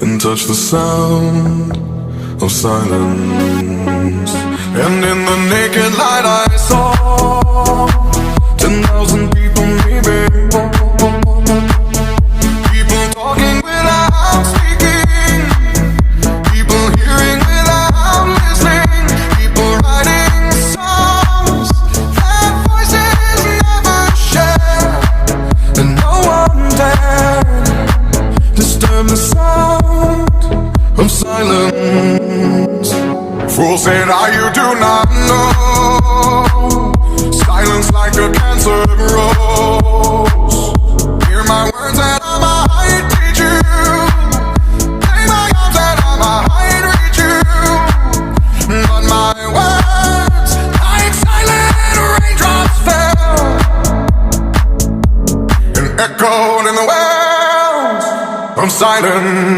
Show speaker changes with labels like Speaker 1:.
Speaker 1: and touch the sound of silence. And in the naked light I saw 10,000 people maybe, people talking without speaking, people hearing without listening, people writing songs that voices never share, and no one dared disturb the sound of silence. Fools said, you do not know, silence like a cancer grows. Hear my words and I might teach you, lay my arms and I might reach you, but my words like silent raindrops fell and echoed in the wells of silence.